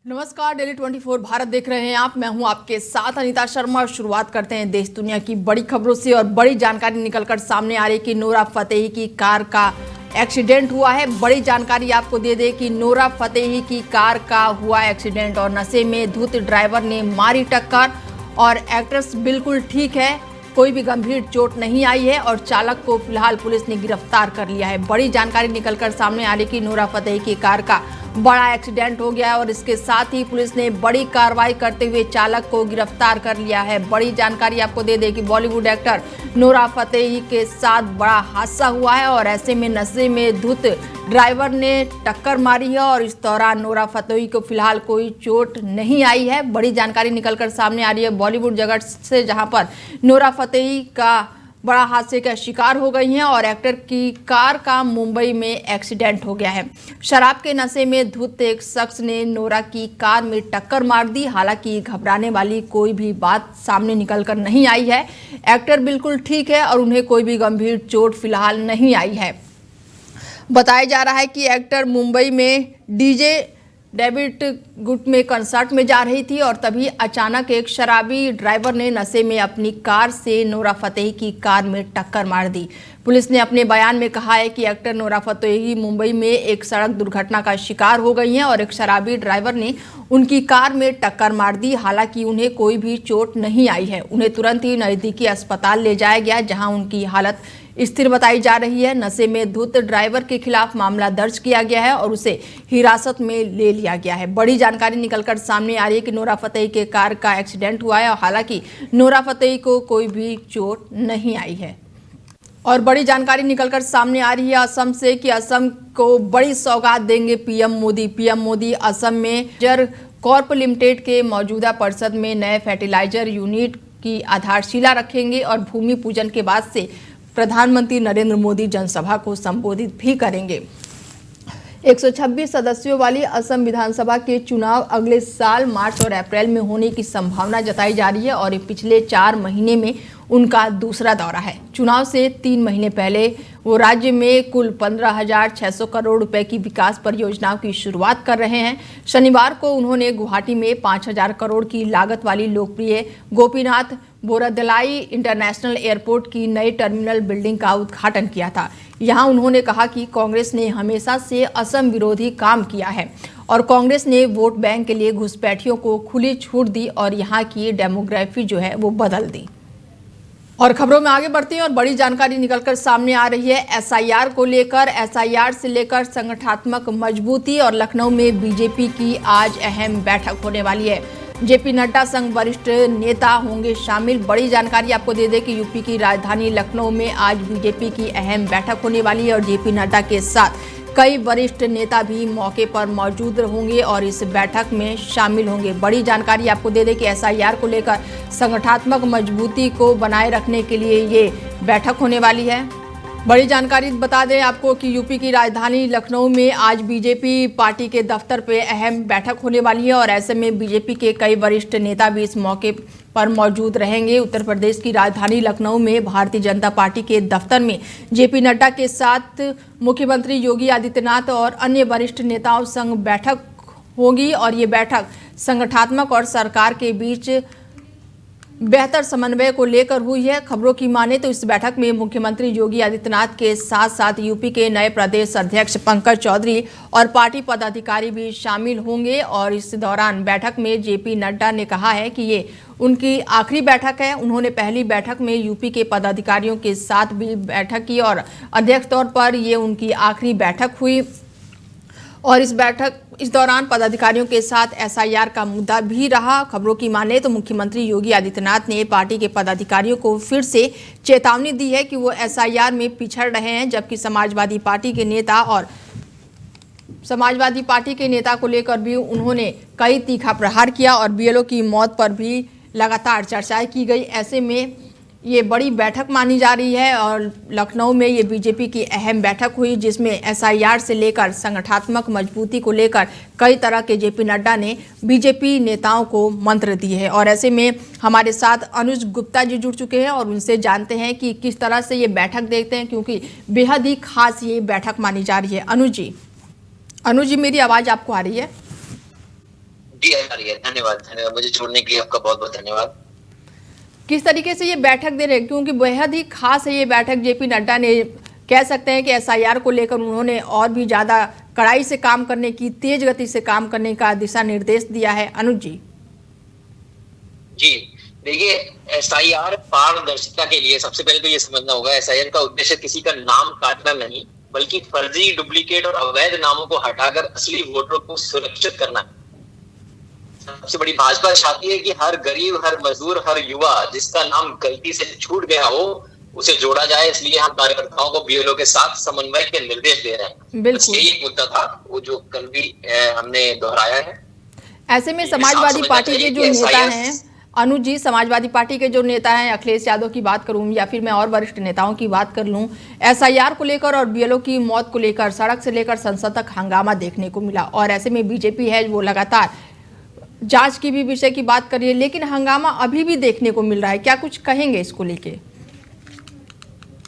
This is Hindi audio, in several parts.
नमस्कार, डेली 24 भारत देख रहे हैं आप। मैं हूं आपके साथ अनीता शर्मा। शुरुआत करते हैं देश दुनिया की बड़ी खबरों से और बड़ी जानकारी निकलकर सामने आ रही है कि नोरा फतेही की कार का एक्सीडेंट हुआ है। बड़ी जानकारी आपको दे दें कि नोरा फतेही की कार का हुआ एक्सीडेंट और नशे में धुत ड्राइवर ने मारी टक्कर और एक्ट्रेस बिल्कुल ठीक है, कोई भी गंभीर चोट नहीं आई है और चालक को फिलहाल पुलिस ने गिरफ्तार कर लिया है। बड़ी जानकारी निकलकर सामने आ रही कि नोरा फतेही की कार का बड़ा एक्सीडेंट हो गया है और इसके साथ ही पुलिस ने बड़ी कार्रवाई करते हुए चालक को गिरफ्तार कर लिया है। बड़ी जानकारी आपको दे दें कि बॉलीवुड एक्टर नोरा फतेही के साथ बड़ा हादसा हुआ है और ऐसे में नशे में धुत ड्राइवर ने टक्कर मारी है और इस दौरान नोरा फतेही को फिलहाल कोई चोट नहीं आई है। बड़ी जानकारी निकलकर सामने आ रही है बॉलीवुड जगत से, जहां पर नोरा फतेही का बड़ा हादसे का शिकार हो गई हैं और एक्टर की कार का मुंबई में एक्सीडेंट हो गया है। शराब के नशे में धुत एक शख्स ने नोरा की कार में टक्कर मार दी। हालांकि घबराने वाली कोई भी बात सामने निकलकर नहीं आई है। एक्टर बिल्कुल ठीक है और उन्हें कोई भी गंभीर चोट फिलहाल नहीं आई है। बताया जा रहा है कि एक्टर मुंबई में डीजे डेविड गुट में कंसर्ट में जा रही थी और तभी अचानक एक शराबी ड्राइवर ने नशे में अपनी कार से नोरा फतेही की कार में टक्कर मार दी। पुलिस ने अपने बयान में कहा है कि एक्टर नोरा फतेही मुंबई में एक सड़क दुर्घटना का शिकार हो गई हैं और एक शराबी ड्राइवर ने उनकी कार में टक्कर मार दी। हालांकि उन्हें कोई भी चोट नहीं आई है। उन्हें तुरंत ही नजदीकी अस्पताल ले जाया गया, जहां उनकी हालत स्थिर बताई जा रही है। नशे में धुत ड्राइवर के खिलाफ मामला दर्ज किया गया है और उसे हिरासत में ले लिया गया है। बड़ी जानकारी निकलकर सामने आ रही है कि नोरा फतेही के कार का एक्सीडेंट हुआ है और हालांकि नोरा फतेही को कोई भी चोट नहीं आई है। और बड़ी जानकारी निकलकर सामने आ रही है असम से कि असम को बड़ी सौगात देंगे पीएम मोदी। पीएम मोदी असम में जर कॉर्प लिमिटेड के मौजूदा परिषद में नए फर्टिलाइजर यूनिट की आधारशिला रखेंगे और भूमि पूजन के बाद से प्रधानमंत्री नरेंद्र मोदी जनसभा को संबोधित भी करेंगे। 126 सदस्यों वाली असम विधानसभा के चुनाव अगले साल मार्च और अप्रैल में होने की संभावना जताई जा रही है और ये पिछले 4 महीने में उनका दूसरा दौरा है। चुनाव से 3 महीने पहले वो राज्य में कुल 15,600 करोड़ रुपए की विकास परियोजनाओं की शुरुआत कर रहे हैं। शनिवार को उन्होंने गुवाहाटी में 5,000 करोड़ की लागत वाली लोकप्रिय गोपीनाथ बोरदलाई इंटरनेशनल एयरपोर्ट की नई टर्मिनल बिल्डिंग का उद्घाटन किया था। यहां उन्होंने कहा कि कांग्रेस ने हमेशा से असम विरोधी काम किया है और कांग्रेस ने वोट बैंक के लिए घुसपैठियों को खुली छूट दी और यहां की डेमोग्राफी जो है वो बदल दी। और खबरों में आगे बढ़ते हैं और बड़ी जानकारी निकलकर सामने आ रही है एसआईआर को लेकर। एसआईआर से लेकर संगठनात्मक मजबूती और लखनऊ में बीजेपी की आज अहम बैठक होने वाली है। जेपी नड्डा संग वरिष्ठ नेता होंगे शामिल। बड़ी जानकारी आपको दे दें कि यूपी की राजधानी लखनऊ में आज बीजेपी की अहम बैठक होने वाली है और जेपी नड्डा के साथ कई वरिष्ठ नेता भी मौके पर मौजूद होंगे और इस बैठक में शामिल होंगे। बड़ी जानकारी आपको दे दें कि एसआईआर को लेकर संगठनात्मक मजबूती को बनाए रखने के लिए ये बैठक होने वाली है। बड़ी जानकारी बता दें आपको कि यूपी की राजधानी लखनऊ में आज बीजेपी पार्टी के दफ्तर पे अहम बैठक होने वाली है और ऐसे में बीजेपी के कई वरिष्ठ नेता भी इस मौके पर मौजूद रहेंगे। उत्तर प्रदेश की राजधानी लखनऊ में भारतीय जनता पार्टी के दफ्तर में जेपी नड्डा के साथ मुख्यमंत्री योगी आदित्यनाथ और अन्य वरिष्ठ नेताओं संग बैठक होगी और ये बैठक संगठनात्मक और सरकार के बीच बेहतर समन्वय को लेकर हुई है। खबरों की माने तो इस बैठक में मुख्यमंत्री योगी आदित्यनाथ के साथ साथ यूपी के नए प्रदेश अध्यक्ष पंकज चौधरी और पार्टी पदाधिकारी भी शामिल होंगे और इस दौरान बैठक में जेपी नड्डा ने कहा है कि ये उनकी आखिरी बैठक है। उन्होंने पहली बैठक में यूपी के पदाधिकारियों के साथ भी बैठक की और अध्यक्ष तौर पर ये उनकी आखिरी बैठक हुई और इस दौरान पदाधिकारियों के साथ एसआईआर का मुद्दा भी रहा। खबरों की माने तो मुख्यमंत्री योगी आदित्यनाथ ने पार्टी के पदाधिकारियों को फिर से चेतावनी दी है कि वो एसआईआर में पिछड़ रहे हैं, जबकि समाजवादी पार्टी के नेता को लेकर भी उन्होंने कई तीखा प्रहार किया और बीएलओ की मौत पर भी लगातार चर्चाएं की गई। ऐसे में ये बड़ी बैठक मानी जा रही है और लखनऊ में ये बीजेपी की अहम बैठक हुई जिसमें एसआईआर से लेकर संगठनात्मक मजबूती को लेकर कई तरह के जेपी नड्डा ने बीजेपी नेताओं को मंत्र दिए हैं। और ऐसे में हमारे साथ अनुज गुप्ता जी जुड़ चुके हैं और उनसे जानते हैं कि किस तरह से ये बैठक देखते हैं, क्योंकि बेहद ही खास ये बैठक मानी जा रही है। अनुज जी, मेरी आवाज़ आपको आ रही है? जी आ रही है। धन्यवाद, धन्यवाद। मुझे जोड़ने के लिए आपका बहुत बहुत धन्यवाद। किस तरीके से ये बैठक दे रहे हैं, क्योंकि बेहद ही खास है ये बैठक। जेपी नड्डा ने कह सकते हैं कि एसआईआर को लेकर उन्होंने और भी ज्यादा कड़ाई से काम करने की, तेज गति से काम करने का दिशा निर्देश दिया है। अनुज जी। जी देखिए, एसआईआर पारदर्शिता के लिए सबसे पहले तो ये समझना होगा, एसआईआर का उद्देश्य किसी का नाम काटना नहीं, बल्कि फर्जी, डुप्लीकेट और अवैध नामों को हटाकर असली वोटरों को सुरक्षित करना है। सबसे बड़ी भाजपा चाहती है कि हर गरीब, हर मजदूर, हर युवा जिसका नाम गलती से छूट गया हो उसे जोड़ा जाए। इसलिए हम कार्यकर्ताओं को बीएलओ के साथ समन्वय के निर्देश दे रहे हैं। बस यही एक मुद्दा था वो जो कल भी हमने दोहराया है। ऐसे में समाजवादी पार्टी के जो नेता हैं, अनुज जी, समाजवादी पार्टी के जो नेता हैं, अखिलेश यादव की बात करूं या फिर मैं और वरिष्ठ नेताओं की बात कर लूं, एसआईआर को लेकर और बीएलओ की मौत को लेकर सड़क से लेकर संसद तक हंगामा देखने को मिला। और ऐसे में बीजेपी है वो लगातार जांच की भी विषय की बात कर रही है, लेकिन हंगामा अभी भी देखने को मिल रहा है। क्या कुछ कहेंगे इसको लेके?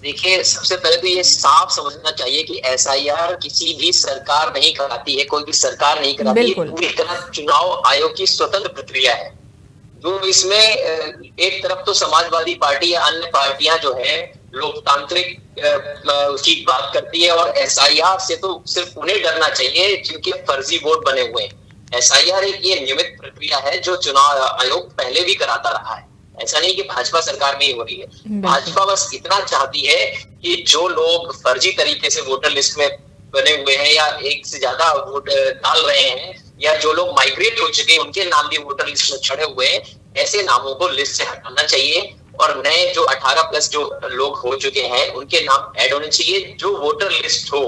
देखिए, सबसे पहले तो ये साफ समझना चाहिए कि एसआईआर किसी भी सरकार नहीं कराती है, कोई भी सरकार नहीं कराती है। पूरी तरह चुनाव आयोग की स्वतंत्र प्रक्रिया है। जो इसमें एक तरफ तो समाजवादी पार्टी या अन्य पार्टियां जो है लोकतांत्रिक उसकी बात करती है, और एसआईआर से तो सिर्फ उन्हें डरना चाहिए जिनके फर्जी वोट बने हुए हैं। एसआईआर एक ये नियमित प्रक्रिया है जो चुनाव आयोग पहले भी कराता रहा है। ऐसा नहीं कि भाजपा सरकार में ही हो रही है। भाजपा बस इतना चाहती है कि जो लोग फर्जी तरीके से वोटर लिस्ट में बने हुए हैं या एक से ज्यादा वोट डाल रहे हैं, या जो लोग माइग्रेट हो चुके हैं उनके नाम भी वोटर लिस्ट में चढ़े हुए हैं, ऐसे नामों को लिस्ट से हटाना चाहिए। और नए जो 18+ जो लोग हो चुके हैं उनके नाम ऐड होने चाहिए। जो वोटर लिस्ट हो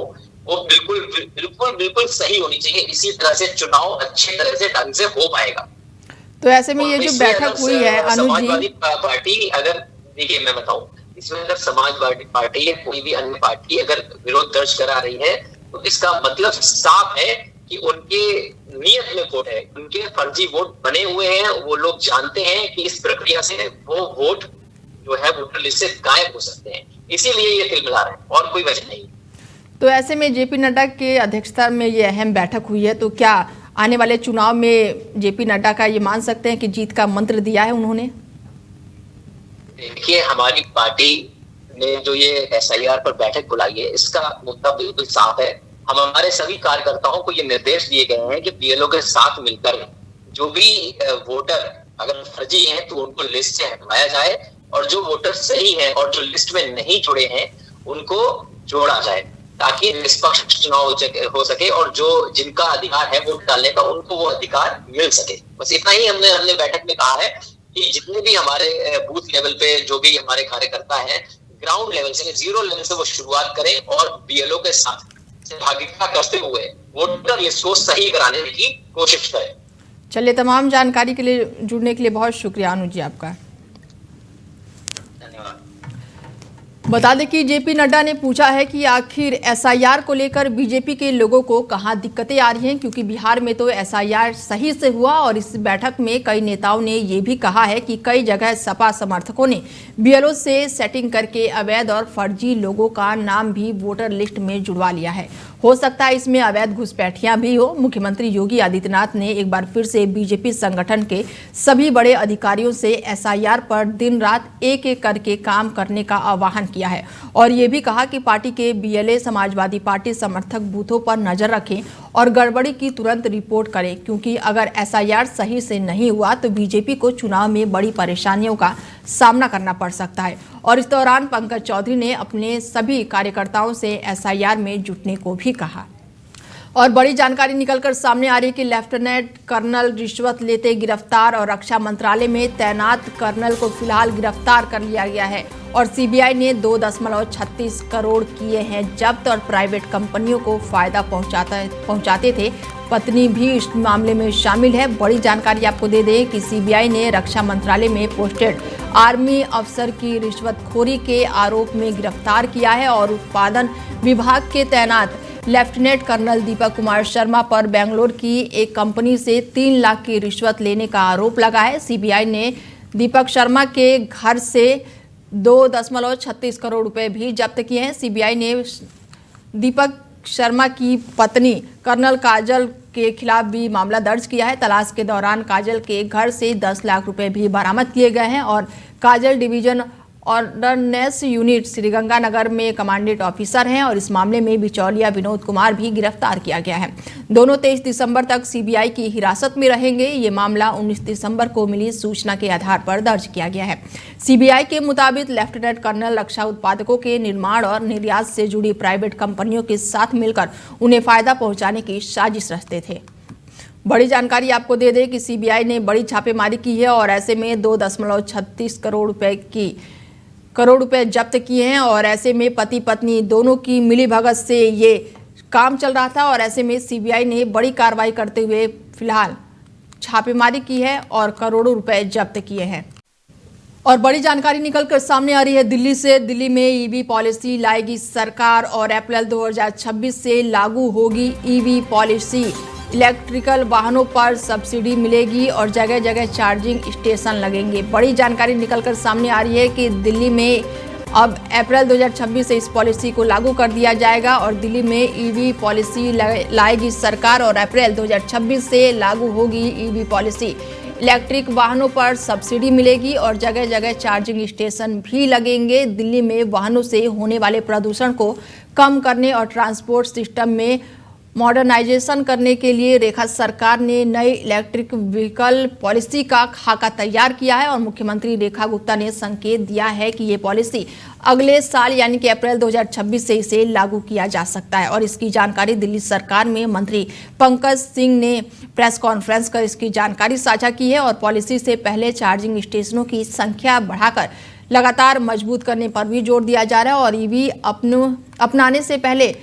वो बिल्कुल बिल्कुल बिल्कुल सही होनी चाहिए। इसी तरह से चुनाव अच्छे तरह से ढंग से हो पाएगा। तो ऐसे में ये जो बैठक हुई है, अनुज जी, समाजवादी पार्टी अगर, देखिए मैं बताऊं, इसमें अगर समाजवादी पार्टी या कोई भी अन्य पार्टी अगर विरोध दर्ज करा रही है तो इसका मतलब साफ है कि उनके नियत में खोट है, उनके फर्जी वोट बने हुए हैं। वो लोग जानते हैं कि इस प्रक्रिया से वो वोट जो है वोटर लिस्ट से गायब हो सकते हैं, इसीलिए ये तिलमिला रहे हैं, और कोई वजह नहीं। तो ऐसे में जेपी नड्डा के अध्यक्षता में ये अहम बैठक हुई है, तो क्या आने वाले चुनाव में जेपी नड्डा का ये मान सकते हैं कि जीत का मंत्र दिया है उन्होंने? देखिए, हमारी पार्टी ने जो ये एसआईआर पर बैठक बुलाई है इसका मुद्दा बिल्कुल साफ है। हम हमारे सभी कार्यकर्ताओं को ये निर्देश दिए गए हैं कि बीएलओ के साथ मिलकर जो भी वोटर अगर फर्जी हैं तो उनको लिस्ट से हटवाया जाए, और जो वोटर सही हैं और जो लिस्ट में नहीं जुड़े हैं उनको जोड़ा जाए, ताकि निष्पक्ष चुनाव हो सके और जो जिनका अधिकार है वोट डालने का उनको वो अधिकार मिल सके। बस इतना ही हमने बैठक में कहा है कि जितने भी हमारे बूथ लेवल पे जो भी हमारे कार्यकर्ता हैं, ग्राउंड लेवल से, जीरो लेवल से वो शुरुआत करें और बीएलओ के साथ सहभागिता करते हुए वोटर लिस्ट को सही कराने की कोशिश करें। चलिए, तमाम जानकारी के लिए जुड़ने के लिए बहुत शुक्रिया अनुज जी आपका। बता दें कि जेपी नड्डा ने पूछा है कि आखिर एसआईआर को लेकर बीजेपी के लोगों को कहां दिक्कतें आ रही हैं, क्योंकि बिहार में तो एसआईआर सही से हुआ। और इस बैठक में कई नेताओं ने ये भी कहा है कि कई जगह सपा समर्थकों ने बीएलओ से सेटिंग करके अवैध और फर्जी लोगों का नाम भी वोटर लिस्ट में जुड़वा लिया है। हो सकता है इसमें अवैध घुसपैठियां भी हो। मुख्यमंत्री योगी आदित्यनाथ ने एक बार फिर से बीजेपी संगठन के सभी बड़े अधिकारियों से एसआईआर पर दिन रात एक एक करके काम करने का आह्वान किया है, और ये भी कहा कि पार्टी के बीएलए समाजवादी पार्टी समर्थक बूथों पर नजर रखें और गड़बड़ी की तुरंत रिपोर्ट करें, क्योंकि अगर एसआईआर सही से नहीं हुआ तो बीजेपी को चुनाव में बड़ी परेशानियों का सामना करना पड़ सकता है। और इस दौरान पंकज चौधरी ने अपने सभी कार्यकर्ताओं से एसआईआर में जुटने को भी कहा। और बड़ी जानकारी निकलकर सामने आ रही है कि लेफ्टिनेंट कर्नल रिश्वत लेते गिरफ्तार, और रक्षा मंत्रालय में तैनात कर्नल को फिलहाल गिरफ्तार कर लिया गया है। और सीबीआई ने 2.36 करोड़ किए हैं जब्त, और प्राइवेट कंपनियों को फायदा पहुंचाते थे पत्नी भी इस मामले में शामिल है। बड़ी जानकारी आपको दे दें कि सीबीआई ने रक्षा मंत्रालय में पोस्टेड आर्मी अफसर की रिश्वतखोरी के आरोप में गिरफ्तार किया है, और उत्पादन विभाग के तैनात लेफ्टिनेंट कर्नल दीपक कुमार शर्मा पर बेंगलोर की एक कंपनी से 3 लाख की रिश्वत लेने का आरोप लगा है। सीबीआई ने दीपक शर्मा के घर से 2.36 करोड़ रुपए भी जब्त किए हैं। सीबीआई ने दीपक शर्मा की पत्नी कर्नल काजल के खिलाफ भी मामला दर्ज किया है। तलाश के दौरान काजल के घर से 10 लाख रुपए भी बरामद किए गए हैं और काजल डिवीजन ऑर्डनेंस यूनिट श्रीगंगानगर में कमांडेंट ऑफिसर हैं और इस मामले में बिचौलिया विनोद कुमार भी गिरफ्तार किया गया है। दोनों 23 दिसंबर तक सीबीआई की हिरासत में रहेंगे। ये मामला 19 दिसंबर को मिली सूचना के आधार पर दर्ज किया गया है। सीबीआई के मुताबिक लेफ्टिनेंट कर्नल रक्षा उत्पादकों के निर्माण और निर्यात से जुड़ी प्राइवेट कंपनियों के साथ मिलकर उन्हें फायदा पहुंचाने की साजिश रचते थे। बड़ी जानकारी आपको दे दें कि सीबीआई ने बड़ी छापेमारी की है और ऐसे में 2.36 करोड़ रुपए जब्त किए हैं और ऐसे में पति पत्नी दोनों की मिलीभगत से ये काम चल रहा था और ऐसे में सीबीआई ने बड़ी कार्रवाई करते हुए फिलहाल छापेमारी की है और करोड़ों रुपए जब्त किए हैं। और बड़ी जानकारी निकलकर सामने आ रही है दिल्ली से। दिल्ली में ईवी पॉलिसी लाएगी सरकार और अप्रैल 2026 से लागू होगी ईवी पॉलिसी। इलेक्ट्रिकल वाहनों पर सब्सिडी मिलेगी और जगह जगह चार्जिंग स्टेशन लगेंगे। बड़ी जानकारी निकलकर सामने आ रही है कि दिल्ली में अब अप्रैल 2026 से इस पॉलिसी को लागू कर दिया जाएगा और दिल्ली में ईवी पॉलिसी लाएगी सरकार और अप्रैल 2026 से लागू होगी ईवी पॉलिसी। इलेक्ट्रिक वाहनों पर सब्सिडी मिलेगी और जगह जगह चार्जिंग स्टेशन भी लगेंगे। दिल्ली में वाहनों से होने वाले प्रदूषण को कम करने और ट्रांसपोर्ट सिस्टम में मॉडर्नाइजेशन करने के लिए रेखा सरकार ने नई इलेक्ट्रिक व्हीकल पॉलिसी का खाका तैयार किया है और मुख्यमंत्री रेखा गुप्ता ने संकेत दिया है कि ये पॉलिसी अगले साल यानी कि अप्रैल 2026 से इसे लागू किया जा सकता है। और इसकी जानकारी दिल्ली सरकार में मंत्री पंकज सिंह ने प्रेस कॉन्फ्रेंस कर इसकी जानकारी साझा की है और पॉलिसी से पहले चार्जिंग स्टेशनों की संख्या बढ़ाकर लगातार मजबूत करने पर भी जोर दिया जा रहा है और ईवी अपनाने से पहले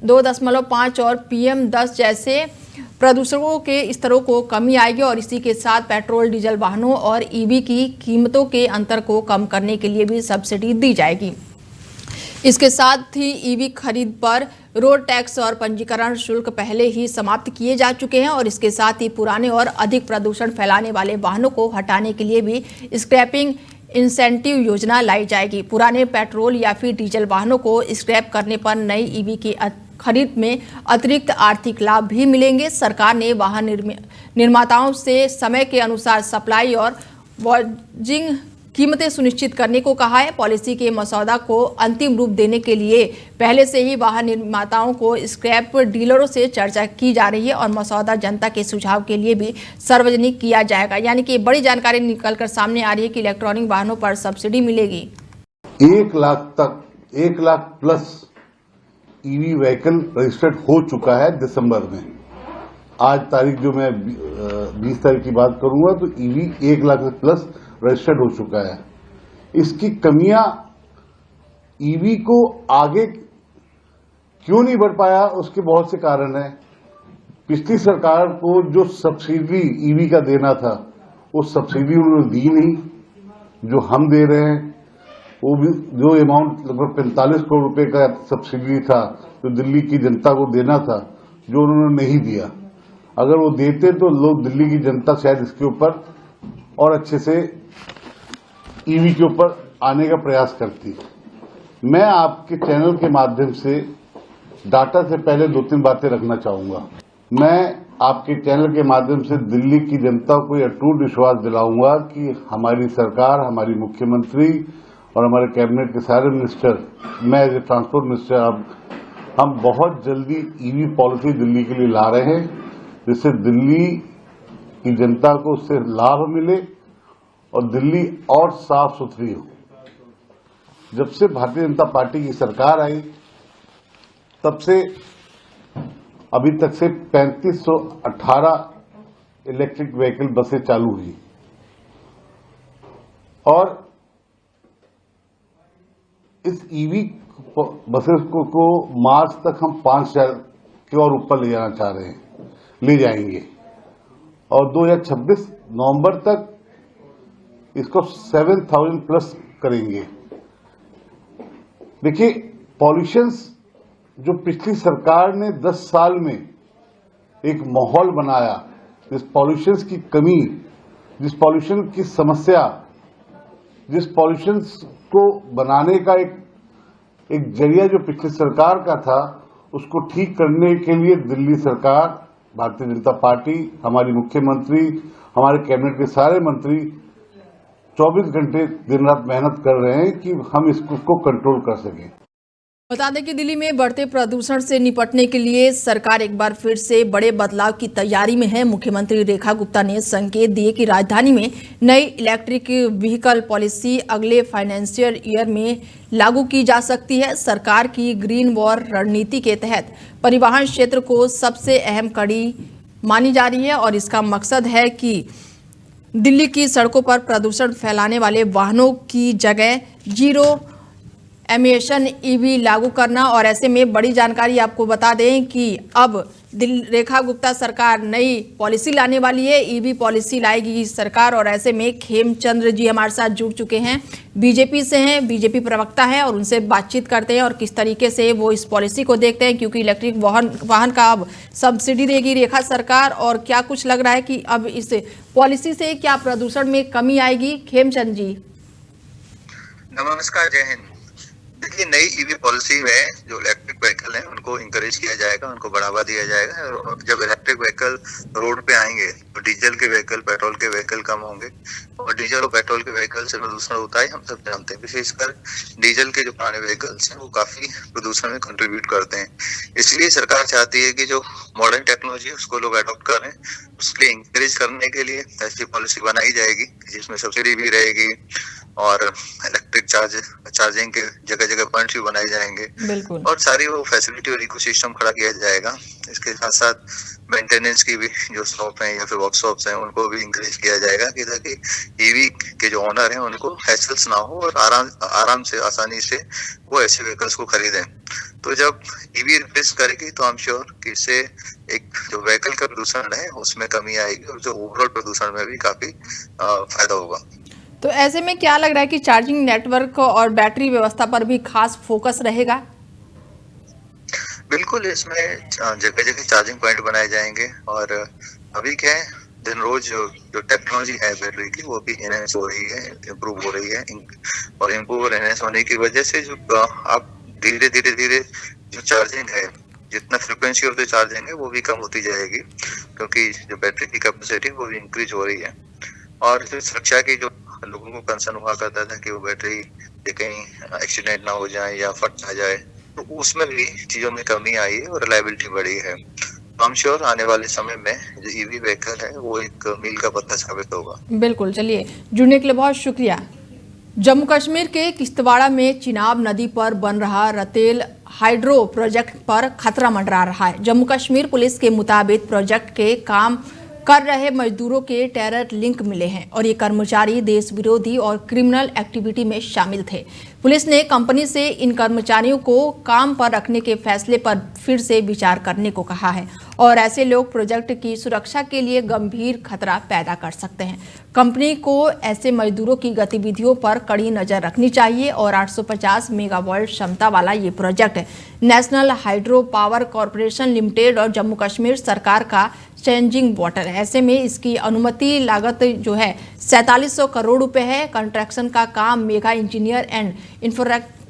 2.5 और PM10 जैसे प्रदूषकों के स्तरों को कमी आएगी और इसी के साथ पेट्रोल डीजल वाहनों और ईवी की कीमतों के अंतर को कम करने के लिए भी सब्सिडी दी जाएगी। इसके साथ ही ईवी खरीद पर रोड टैक्स और पंजीकरण शुल्क पहले ही समाप्त किए जा चुके हैं और इसके साथ ही पुराने और अधिक प्रदूषण फैलाने वाले वाहनों को हटाने के लिए भी स्क्रैपिंग इंसेंटिव योजना लाई जाएगी। पुराने पेट्रोल या फिर डीजल वाहनों को स्क्रैप करने पर नई ईवी की खरीद में अतिरिक्त आर्थिक लाभ भी मिलेंगे। सरकार ने वाहन निर्माताओं से समय के अनुसार सप्लाई और वॉजिंग कीमतें सुनिश्चित करने को कहा है। पॉलिसी के मसौदा को अंतिम रूप देने के लिए पहले से ही वाहन निर्माताओं को स्क्रैप डीलरों से चर्चा की जा रही है और मसौदा जनता के सुझाव के लिए भी सार्वजनिक किया जाएगा। यानी कि बड़ी जानकारी निकलकर सामने आ रही है कि इलेक्ट्रॉनिक वाहनों पर सब्सिडी मिलेगी। 1 lakh plus EV vehicle registered हो चुका है दिसंबर में। आज तारीख जो मैं 20 तारीख की बात करूंगा तो ईवी 1 लाख प्लस रजिस्टर्ड हो चुका है। इसकी कमियां ईवी को आगे क्यों नहीं बढ़ पाया, उसके बहुत से कारण हैं। पिछली सरकार को जो सब्सिडी ईवी का देना था वो सब्सिडी उन्होंने दी नहीं। जो हम दे रहे हैं वो भी जो अमाउंट लगभग 45 करोड़ रुपए का सब्सिडी था जो दिल्ली की जनता को देना था, जो उन्होंने नहीं दिया। अगर वो देते तो लोग, दिल्ली की जनता शायद इसके ऊपर और अच्छे से ईवी के ऊपर आने का प्रयास करती। मैं आपके चैनल के माध्यम से डाटा से पहले 2-3 बातें रखना चाहूंगा। मैं आपके चैनल के माध्यम से दिल्ली की जनता को यह अटूट विश्वास दिलाऊंगा कि हमारी सरकार, हमारी मुख्यमंत्री और हमारे कैबिनेट के सारे मिनिस्टर, मैं एज ए ट्रांसपोर्ट मिनिस्टर, अब हम बहुत जल्दी ईवी पॉलिसी दिल्ली के लिए ला रहे हैं जिससे दिल्ली की जनता को उससे लाभ मिले और दिल्ली और साफ सुथरी हो। जब से भारतीय जनता पार्टी की सरकार आई तब से अभी तक से 3518 इलेक्ट्रिक व्हीकल बसें चालू हुई और इस ईवी बसेस को मार्च तक हम 5000 के और ऊपर ले जाना चाह रहे हैं, ले जाएंगे और 2026 नवंबर तक इसको 7000 प्लस करेंगे। देखिए, पॉल्यूशंस जो पिछली सरकार ने 10 साल में एक माहौल बनाया, जिस पॉल्यूशंस की कमी, जिस पॉल्यूशन की समस्या, जिस पॉल्यूशंस को बनाने का एक जरिया जो पिछली सरकार का था, उसको ठीक करने के लिए दिल्ली सरकार भारतीय जनता पार्टी, हमारी मुख्यमंत्री, हमारे कैबिनेट के सारे मंत्री 24 घंटे दिन रात मेहनत कर रहे हैं कि हम इसको कंट्रोल कर सकें। बता दें कि दिल्ली में बढ़ते प्रदूषण से निपटने के लिए सरकार एक बार फिर से बड़े बदलाव की तैयारी में है। मुख्यमंत्री रेखा गुप्ता ने संकेत दिए कि राजधानी में नई इलेक्ट्रिक व्हीकल पॉलिसी अगले फाइनेंशियल ईयर में लागू की जा सकती है। सरकार की ग्रीन वॉर रणनीति के तहत परिवहन क्षेत्र को सबसे अहम कड़ी मानी जा रही है और इसका मकसद है कि दिल्ली की सड़कों पर प्रदूषण फैलाने वाले वाहनों की जगह जीरो एमिशन ईवी लागू करना। और ऐसे में बड़ी जानकारी आपको बता दें कि अब रेखा गुप्ता सरकार नई पॉलिसी लाने वाली है, ईवी पॉलिसी लाएगी सरकार। और ऐसे में खेमचंद्र जी हमारे साथ जुड़ चुके हैं, बीजेपी से हैं, बीजेपी प्रवक्ता हैं और उनसे बातचीत करते हैं और किस तरीके से वो इस पॉलिसी को देखते हैं, क्योंकि इलेक्ट्रिक वाहन का अब सब्सिडी देगी रेखा सरकार। और क्या कुछ लग रहा है कि अब इस पॉलिसी से क्या प्रदूषण में कमी आएगी? खेमचंद जी नमस्कार, जय हिंद। देखिए, नई ईवी पॉलिसी में जो इलेक्ट्रिक व्हीकल हैं उनको इंकरेज किया जाएगा, उनको बढ़ावा दिया जाएगा। और जब इलेक्ट्रिक व्हीकल रोड पे आएंगे तो डीजल के व्हीकल, पेट्रोल के व्हीकल कम होंगे। और डीजल और पेट्रोल के व्हीकल से प्रदूषण होता है, हम सब जानते हैं। विशेषकर डीजल के जो पुराने व्हीकल्स हैं वो काफी प्रदूषण में कंट्रीब्यूट करते हैं। इसलिए सरकार चाहती है कि जो मॉडर्न टेक्नोलॉजी है उसको लोग अडॉप्ट करें। उसके इंकरेज करने के लिए ऐसी पॉलिसी बनाई जाएगी जिसमें सब्सिडी भी रहेगी और इलेक्ट्रिक चार्जिंग के जगह जगह पॉइंट्स भी बनाए जाएंगे। बिल्कुल। और सारी वो फैसिलिटी और इकोसिस्टम खड़ा किया जाएगा। इसके साथ साथ मेंटेनेंस की भी जो शॉप है या फिर वर्कशॉप्स हैं उनको भी इंकरेज किया जाएगा कि ताकि ईवी के जो ओनर हैं उनको हैसल्स ना हो और आराम से, आसानी से वो ऐसे व्हीकल्स को खरीदें। तो जब ईवी रिप्लेस करेगी तो आई एम श्योर कि इससे एक जो व्हीकल का प्रदूषण है उसमें कमी आएगी और जो ओवरऑल प्रदूषण में भी काफी फायदा होगा। तो ऐसे में क्या लग रहा है कि चार्जिंग नेटवर्क और बैटरी व्यवस्था पर भी खास फोकस रहेगा? बिल्कुल, इसमें जगह जगह चार्जिंग पॉइंट बनाए जाएंगे। और अभी क्या है, दिन रोज जो टेक्नोलॉजी है बैटरी की वो भी एनहेंस हो रही है, इम्प्रूव हो रही है। और इम्प्रूव और एनहेंस होने की वजह से जो आप धीरे धीरे जो चार्जिंग है, जितना फ्रिक्वेंसी ऑफ द चार्जिंग है वो भी कम होती जाएगी, क्योंकि जो बैटरी की कैपेसिटी वो भी इंक्रीज हो रही है। और जो सुरक्षा की जो लोगों को कंसर्न हुआ करता था कि वो बैटरी कहीं एक्सीडेंट ना हो जाए या फट ना जाए, तो उसमें भी चीजों में कमी आई है और रिलायबिलिटी बढ़ी है। आई एम श्योर आने वाले समय में जो ईवी व्हीकल है वो एक मील का पत्थर साबित होगा। बिल्कुल, चलिए जुड़ने के लिए बहुत शुक्रिया। जम्मू कश्मीर के किश्तवाड़ा में चिनाब नदी पर बन रहा रतेल हाइड्रो प्रोजेक्ट पर खतरा मंडरा रहा है। जम्मू कश्मीर पुलिस के मुताबिक प्रोजेक्ट के काम कर रहे मजदूरों के टेरर लिंक मिले हैं और ये कर्मचारी देश विरोधी और क्रिमिनल एक्टिविटी में शामिल थे। पुलिस ने कंपनी से इन कर्मचारियों को काम पर रखने के फैसले पर फिर से विचार करने को कहा है और ऐसे लोग प्रोजेक्ट की सुरक्षा के लिए गंभीर खतरा पैदा कर सकते हैं। कंपनी को ऐसे मजदूरों की गतिविधियों पर कड़ी नजर रखनी चाहिए और 850 मेगावाट क्षमता वाला ये project national hydro power corporation limited और जम्मू कश्मीर सरकार का चेंजिंग वाटर है। ऐसे में इसकी अनुमति लागत जो है 4700 करोड़ रुपए है। कंस्ट्रक्शन का काम मेगा इंजीनियर एंड इंफ्रास्ट्रक्चर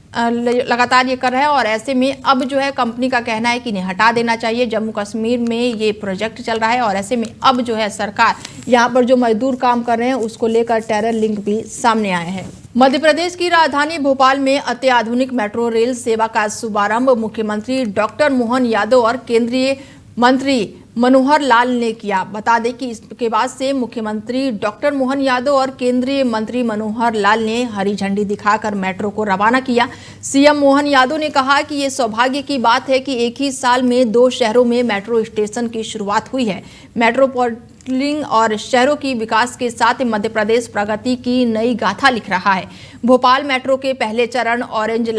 लगातार ये कर रहा है और ऐसे में अब जो है कंपनी का कहना है कि इन्हें हटा देना चाहिए। जम्मू कश्मीर में ये प्रोजेक्ट चल रहा है और ऐसे में अब जो है सरकार यहाँ पर जो मजदूर काम कर रहे हैं उसको लेकर टेरर लिंक भी सामने आए हैं। मध्य प्रदेश की राजधानी भोपाल में अत्याधुनिक मेट्रो रेल सेवा का शुभारंभ मुख्यमंत्री डॉक्टर मोहन यादव और केंद्रीय मंत्री मनोहर लाल ने किया। बता दें कि इसके बाद से मुख्यमंत्री डॉक्टर मोहन यादव और केंद्रीय मंत्री मनोहर लाल ने हरी झंडी दिखाकर मेट्रो को रवाना किया। सीएम मोहन यादव ने कहा कि ये सौभाग्य की बात है कि एक ही साल में 2 शहरों में मेट्रो स्टेशन की शुरुआत हुई है। मेट्रोपॉलिटन और शहरों की विकास के साथ मध्य प्रदेश प्रगति की नई गाथा लिख रहा है। भोपाल मेट्रो के पहले चरण ऑरेंज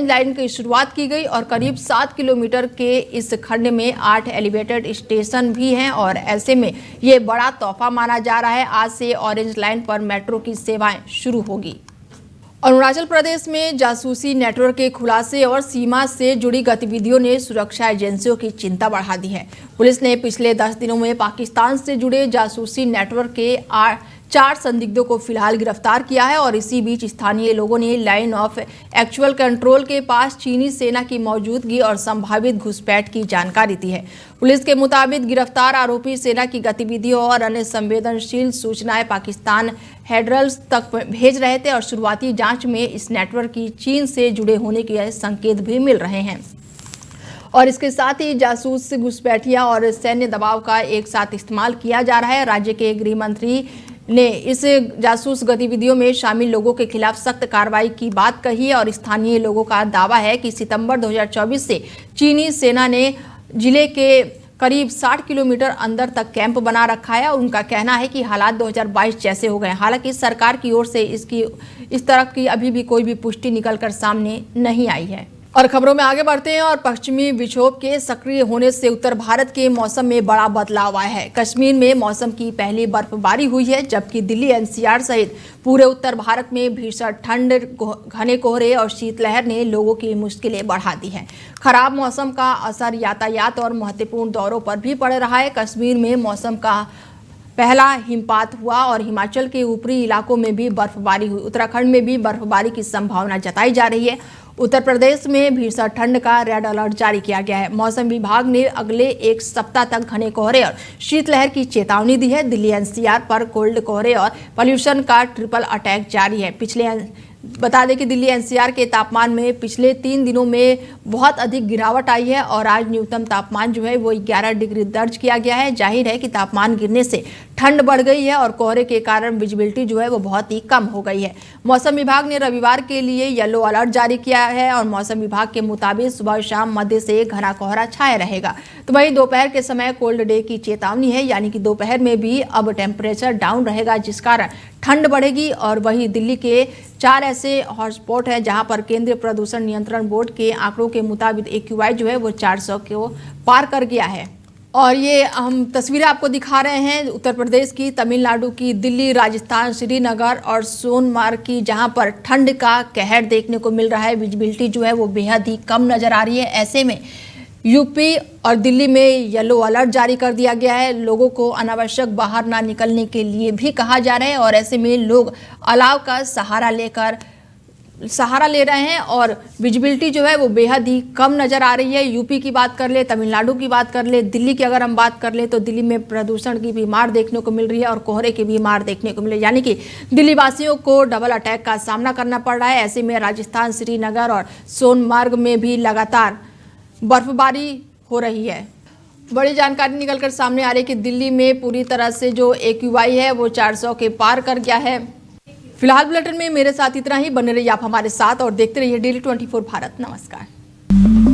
लाइन की शुरुआत की गई और करीब 7 किलोमीटर के इस खंड में 8 एलिवेटेड स्टेशन भी हैं और ऐसे में ये बड़ा तोहफा माना जा रहा है। आज से ऑरेंज लाइन पर मेट्रो की सेवाएं शुरू होगी। अरुणाचल प्रदेश में जासूसी नेटवर्क के खुलासे और सीमा से जुड़ी गतिविधियों ने सुरक्षा एजेंसियों की चिंता बढ़ा दी है। पुलिस ने पिछले 10 दिनों में पाकिस्तान से जुड़े जासूसी नेटवर्क के 4 संदिग्धों को फिलहाल गिरफ्तार किया है और इसी बीच स्थानीय लोगों ने लाइन ऑफ एक्चुअल कंट्रोल के पास चीनी सेना की मौजूदगी और संभावित घुसपैठ की जानकारी दी है। पुलिस के मुताबिक गिरफ्तार आरोपी सेना की गतिविधियों और अन्य संवेदनशील सूचनाएं पाकिस्तान हेडरल्स तक भेज रहे थे और शुरुआती जांच में इस नेटवर्क की चीन से जुड़े होने के संकेत भी मिल रहे हैं। और इसके साथ ही जासूस घुसपैठिया और सैन्य दबाव का एक साथ इस्तेमाल किया जा रहा है। राज्य के गृह मंत्री ने इस जासूस गतिविधियों में शामिल लोगों के खिलाफ सख्त कार्रवाई की बात कही है और स्थानीय लोगों का दावा है कि सितंबर 2024 से चीनी सेना ने जिले के करीब 60 किलोमीटर अंदर तक कैंप बना रखा है और उनका कहना है कि हालात 2022 जैसे हो गए। हालांकि सरकार की ओर से इस तरह की अभी भी कोई भी पुष्टि निकलकर सामने नहीं आई है। और खबरों में आगे बढ़ते हैं और पश्चिमी विक्षोभ के सक्रिय होने से उत्तर भारत के मौसम में बड़ा बदलाव आया है। कश्मीर में मौसम की पहली बर्फबारी हुई है, जबकि दिल्ली एनसीआर सहित पूरे उत्तर भारत में भीषण ठंड, घने कोहरे और शीतलहर ने लोगों की मुश्किलें बढ़ा दी हैं। खराब मौसम का असर यातायात और महत्वपूर्ण दौरों पर भी पड़ रहा है। कश्मीर में मौसम का पहला हिमपात हुआ और हिमाचल के ऊपरी इलाकों में भी बर्फबारी हुई। उत्तराखंड में भी बर्फबारी की संभावना जताई जा रही है। उत्तर प्रदेश में भीषण ठंड का रेड अलर्ट जारी किया गया है। मौसम विभाग ने अगले एक सप्ताह तक घने कोहरे और शीतलहर की चेतावनी दी है। दिल्ली एनसीआर पर कोल्ड कोहरे और पॉल्यूशन का ट्रिपल अटैक जारी है। बता दें कि दिल्ली एनसीआर के तापमान में पिछले 3 दिनों में बहुत अधिक गिरावट आई है और आज न्यूनतम तापमान जो है वो 11 डिग्री दर्ज किया गया है। जाहिर है कि तापमान गिरने से ठंड बढ़ गई है और कोहरे के कारण विजिबिलिटी जो है वो बहुत ही कम हो गई है। मौसम विभाग ने रविवार के लिए येलो अलर्ट जारी किया है और मौसम विभाग के मुताबिक सुबह शाम मध्य से घना कोहरा छाया रहेगा। तो वहीं दोपहर के समय कोल्ड डे की चेतावनी है, यानी कि दोपहर में भी अब टेम्परेचर डाउन रहेगा, जिस कारण ठंड बढ़ेगी। और वहीं दिल्ली के 4 ऐसे हॉटस्पॉट है जहां पर केंद्रीय प्रदूषण नियंत्रण बोर्ड के आंकड़ों के मुताबिक AQI जो है वो 400 को पार कर गया है। और ये हम तस्वीरें आपको दिखा रहे हैं उत्तर प्रदेश की, तमिलनाडु की, दिल्ली, राजस्थान, श्रीनगर और सोनमार्ग की, जहां पर ठंड का कहर देखने को मिल रहा है। विजिबिलिटी जो है वो बेहद ही कम नजर आ रही है। ऐसे में यूपी और दिल्ली में येलो अलर्ट जारी कर दिया गया है। लोगों को अनावश्यक बाहर ना निकलने के लिए भी कहा जा रहा है और ऐसे में लोग अलाव का सहारा ले रहे हैं और विजिबिलिटी जो है वो बेहद ही कम नज़र आ रही है। यूपी की बात कर ले, तमिलनाडु की बात कर ले, दिल्ली की अगर हम बात कर ले तो दिल्ली में प्रदूषण की भी मार देखने को मिल रही है और कोहरे की भी मार देखने को मिल रही है, यानी कि दिल्ली वासियों को डबल अटैक का सामना करना पड़ रहा है। ऐसे में राजस्थान, श्रीनगर और सोनमार्ग में भी लगातार बर्फबारी हो रही है। बड़ी जानकारी निकलकर सामने आ रही है कि दिल्ली में पूरी तरह से जो AQI है वो 400 के पार कर गया है। फिलहाल बुलेटिन में मेरे साथ इतना ही। बने रहिए आप हमारे साथ और देखते रहिए डेली 24 भारत। नमस्कार।